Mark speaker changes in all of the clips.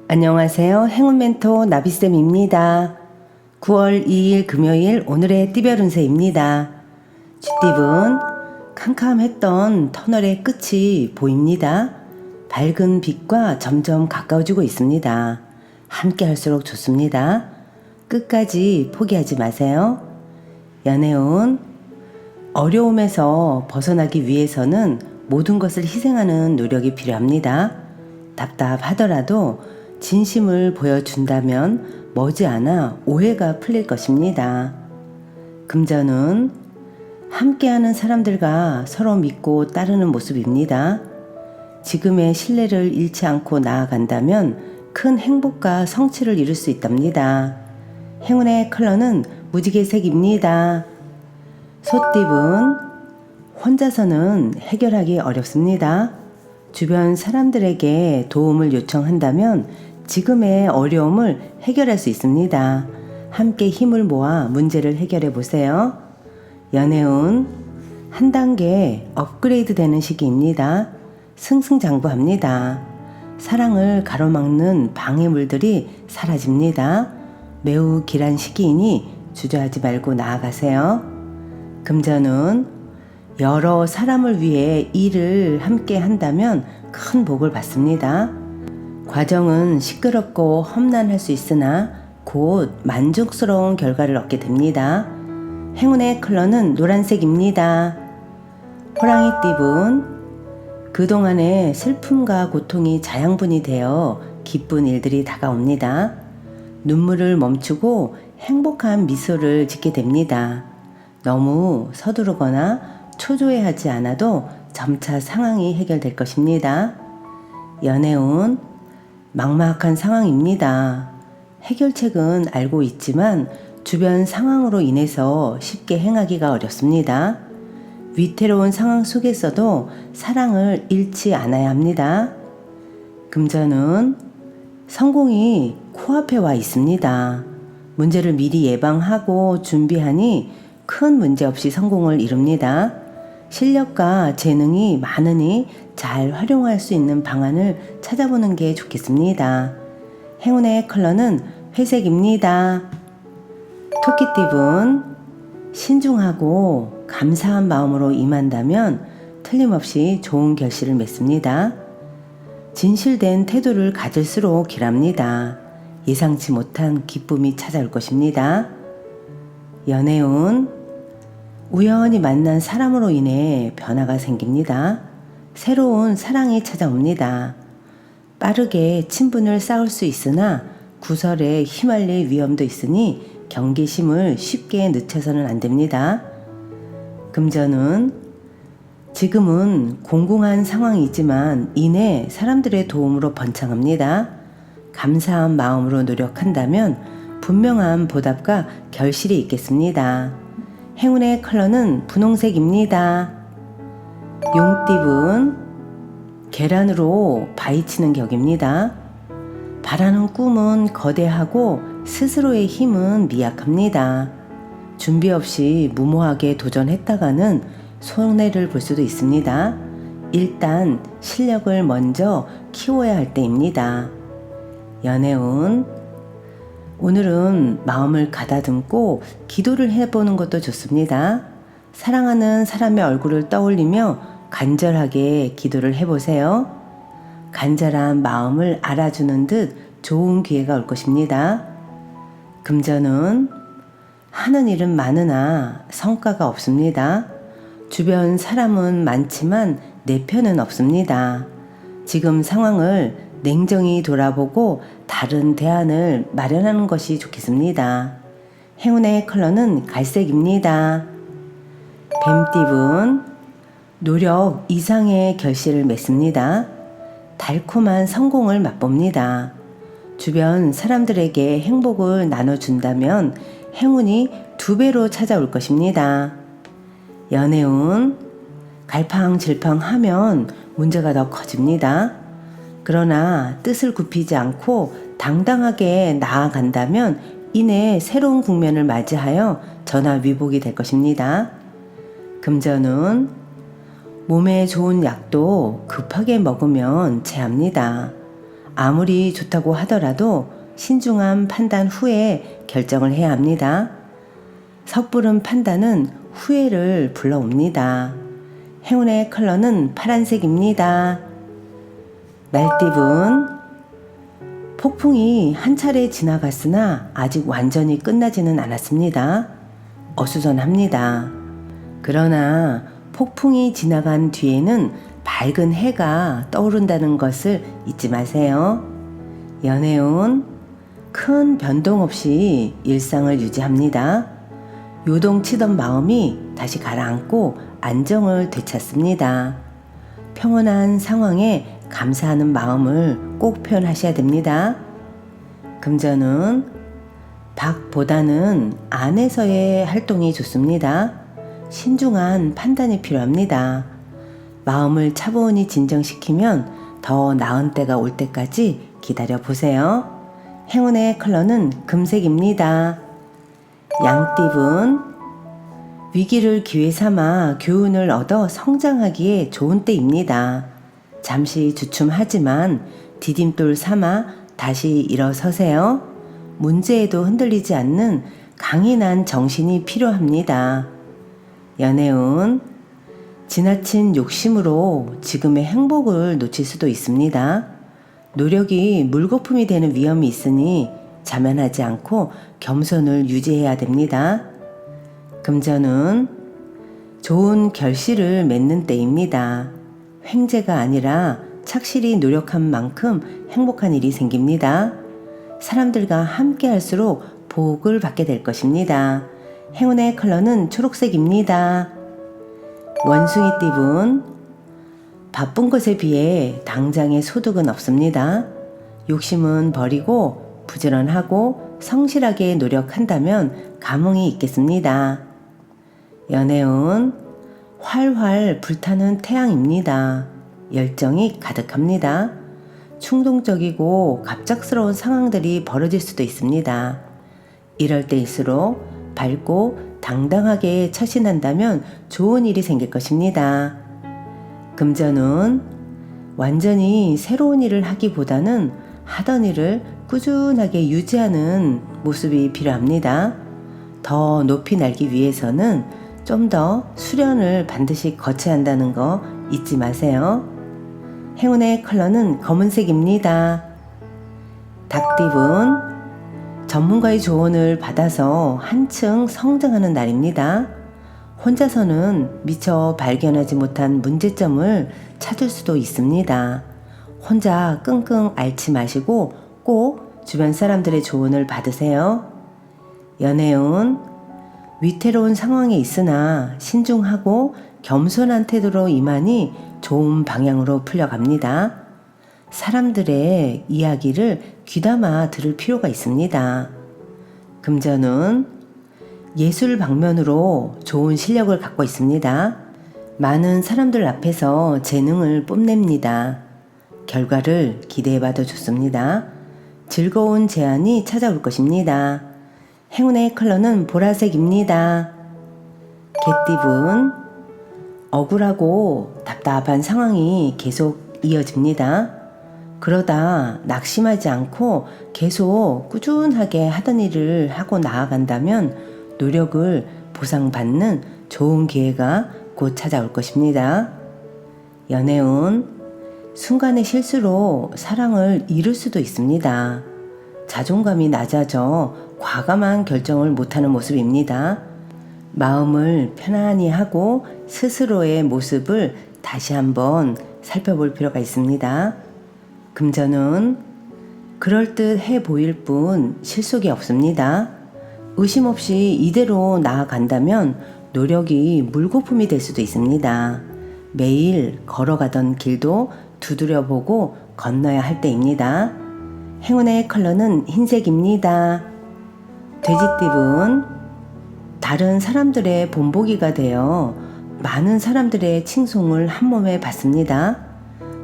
Speaker 1: 안녕하세요. 행운 멘토 나비쌤입니다. 9월 2일 금요일 오늘의 띠별 운세입니다. 쥐띠분 캄캄했던 터널의 끝이 보입니다. 밝은 빛과 점점 가까워지고 있습니다. 함께 할수록 좋습니다. 끝까지 포기하지 마세요. 연애운 어려움에서 벗어나기 위해서는 모든 것을 희생하는 노력이 필요합니다. 답답하더라도 진심을 보여준다면 머지않아 오해가 풀릴 것입니다. 금전은 함께하는 사람들과 서로 믿고 따르는 모습입니다. 지금의 신뢰를 잃지 않고 나아간다면 큰 행복과 성취를 이룰 수 있답니다. 행운의 컬러는 무지개색입니다. 소띠분 혼자서는 해결하기 어렵습니다. 주변 사람들에게 도움을 요청한다면 지금의 어려움을 해결할 수 있습니다. 함께 힘을 모아 문제를 해결해 보세요. 연애운 한 단계 업그레이드 되는 시기입니다. 승승장구합니다. 사랑을 가로막는 방해물들이 사라집니다. 매우 길한 시기이니 주저하지 말고 나아가세요. 금전운 여러 사람을 위해 일을 함께 한다면 큰 복을 받습니다. 과정은 시끄럽고 험난할 수 있으나 곧 만족스러운 결과를 얻게 됩니다. 행운의 컬러는 노란색입니다. 호랑이띠분 그동안의 슬픔과 고통이 자양분이 되어 기쁜 일들이 다가옵니다. 눈물을 멈추고 행복한 미소를 짓게 됩니다. 너무 서두르거나 초조해하지 않아도 점차 상황이 해결될 것입니다. 연애운 막막한 상황입니다. 해결책은 알고 있지만 주변 상황으로 인해서 쉽게 행하기가 어렵습니다. 위태로운 상황 속에서도 사랑을 잃지 않아야 합니다. 금전은 성공이 코앞에 와 있습니다. 문제를 미리 예방하고 준비하니 큰 문제 없이 성공을 이룹니다. 실력과 재능이 많으니 잘 활용할 수 있는 방안을 찾아보는 게 좋겠습니다. 행운의 컬러는 회색입니다. 토끼띠분 신중하고 감사한 마음으로 임한다면 틀림없이 좋은 결실을 맺습니다. 진실된 태도를 가질수록 길합니다. 예상치 못한 기쁨이 찾아올 것입니다. 연애운 우연히 만난 사람으로 인해 변화가 생깁니다. 새로운 사랑이 찾아옵니다. 빠르게 친분을 쌓을 수 있으나 구설에 휘말릴 위험도 있으니 경계심을 쉽게 늦춰서는 안 됩니다. 금전은 지금은 공공한 상황이지만 이내 사람들의 도움으로 번창합니다. 감사한 마음으로 노력한다면 분명한 보답과 결실이 있겠습니다. 행운의 컬러는 분홍색입니다. 용띠분 계란으로 바위치는 격입니다. 바라는 꿈은 거대하고 스스로의 힘은 미약합니다. 준비 없이 무모하게 도전했다가는 손해를 볼 수도 있습니다. 일단 실력을 먼저 키워야 할 때입니다. 연애운 오늘은 마음을 가다듬고 기도를 해보는 것도 좋습니다. 사랑하는 사람의 얼굴을 떠올리며 간절하게 기도를 해보세요. 간절한 마음을 알아주는 듯 좋은 기회가 올 것입니다. 금전은 하는 일은 많으나 성과가 없습니다. 주변 사람은 많지만 내 편은 없습니다. 지금 상황을 냉정히 돌아보고 다른 대안을 마련하는 것이 좋겠습니다. 행운의 컬러는 갈색입니다. 뱀띠분 노력 이상의 결실을 맺습니다. 달콤한 성공을 맛봅니다. 주변 사람들에게 행복을 나눠준다면 행운이 2배로 찾아올 것입니다. 연애운 갈팡질팡하면 문제가 더 커집니다. 그러나 뜻을 굽히지 않고 당당하게 나아간다면 이내 새로운 국면을 맞이하여 전화위복이 될 것입니다. 금전운 몸에 좋은 약도 급하게 먹으면 체합니다. 아무리 좋다고 하더라도 신중한 판단 후에 결정을 해야 합니다. 섣부른 판단은 후회를 불러옵니다. 행운의 컬러는 파란색입니다. 말띠분, 폭풍이 한 차례 지나갔으나 아직 완전히 끝나지는 않았습니다. 어수선합니다. 그러나 폭풍이 지나간 뒤에는 밝은 해가 떠오른다는 것을 잊지 마세요. 연애운, 큰 변동 없이 일상을 유지합니다. 요동치던 마음이 다시 가라앉고 안정을 되찾습니다. 평온한 상황에 감사하는 마음을 꼭 표현하셔야 됩니다. 금전은 밖보다는 안에서의 활동이 좋습니다. 신중한 판단이 필요합니다. 마음을 차분히 진정시키면 더 나은 때가 올 때까지 기다려 보세요. 행운의 컬러는 금색입니다. 양띠분, 위기를 기회 삼아 교훈을 얻어 성장하기에 좋은 때입니다. 잠시 주춤하지만 디딤돌 삼아 다시 일어서세요. 문제에도 흔들리지 않는 강인한 정신이 필요합니다. 연애운, 지나친 욕심으로 지금의 행복을 놓칠 수도 있습니다. 노력이 물거품이 되는 위험이 있으니 자만하지 않고 겸손을 유지해야 됩니다. 금전은 좋은 결실을 맺는 때입니다. 횡재가 아니라 착실히 노력한 만큼 행복한 일이 생깁니다. 사람들과 함께 할수록 복을 받게 될 것입니다. 행운의 컬러는 초록색입니다. 원숭이띠분, 바쁜 것에 비해 당장의 소득은 없습니다. 욕심은 버리고 부지런하고 성실하게 노력한다면 감흥이 있겠습니다. 연애운, 활활 불타는 태양입니다. 열정이 가득합니다. 충동적이고 갑작스러운 상황들이 벌어질 수도 있습니다. 이럴 때일수록 밝고 당당하게 처신한다면 좋은 일이 생길 것입니다. 금전은 완전히 새로운 일을 하기보다는 하던 일을 꾸준하게 유지하는 모습이 필요합니다. 더 높이 날기 위해서는 좀 더 수련을 반드시 거쳐야 한다는 거 잊지 마세요. 행운의 컬러는 검은색입니다. 닭띠분, 전문가의 조언을 받아서 한층 성장하는 날입니다. 혼자서는 미처 발견하지 못한 문제점을 찾을 수도 있습니다. 혼자 끙끙 앓지 마시고 꼭 주변 사람들의 조언을 받으세요. 연애운, 위태로운 상황에 있으나 신중하고 겸손한 태도로 임하니 좋은 방향으로 풀려갑니다. 사람들의 이야기를 귀담아 들을 필요가 있습니다. 금전은 예술 방면으로 좋은 실력을 갖고 있습니다. 많은 사람들 앞에서 재능을 뽐냅니다. 결과를 기대해봐도 좋습니다. 즐거운 제안이 찾아올 것입니다. 행운의 컬러는 보라색입니다. 개띠분, 억울하고 답답한 상황이 계속 이어집니다. 그러다 낙심하지 않고 계속 꾸준하게 하던 일을 하고 나아간다면 노력을 보상받는 좋은 기회가 곧 찾아올 것입니다. 연애운, 순간의 실수로 사랑을 잃을 수도 있습니다. 자존감이 낮아져 과감한 결정을 못하는 모습입니다. 마음을 편안히 하고 스스로의 모습을 다시 한번 살펴볼 필요가 있습니다. 금전은 그럴듯해 보일 뿐 실속이 없습니다. 의심 없이 이대로 나아간다면 노력이 물거품이 될 수도 있습니다. 매일 걸어가던 길도 두드려보고 건너야 할 때입니다. 행운의 컬러는 흰색입니다. 돼지띠분, 다른 사람들의 본보기가 되어 많은 사람들의 칭송을 한몸에 받습니다.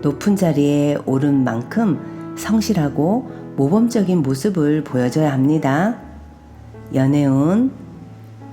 Speaker 1: 높은 자리에 오른 만큼 성실하고 모범적인 모습을 보여줘야 합니다. 연애운,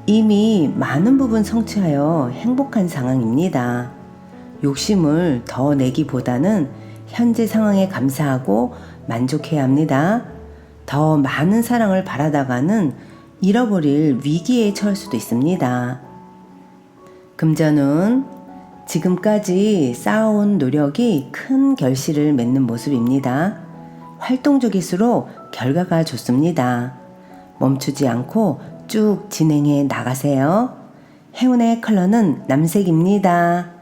Speaker 1: 이미 많은 부분 성취하여 행복한 상황입니다. 욕심을 더 내기보다는 현재 상황에 감사하고 만족해야 합니다. 더 많은 사랑을 바라다가는 잃어버릴 위기에 처할 수도 있습니다. 금전운, 지금까지 쌓아온 노력이 큰 결실을 맺는 모습입니다. 활동적일수록 결과가 좋습니다. 멈추지 않고 쭉 진행해 나가세요. 행운의 컬러는 남색입니다.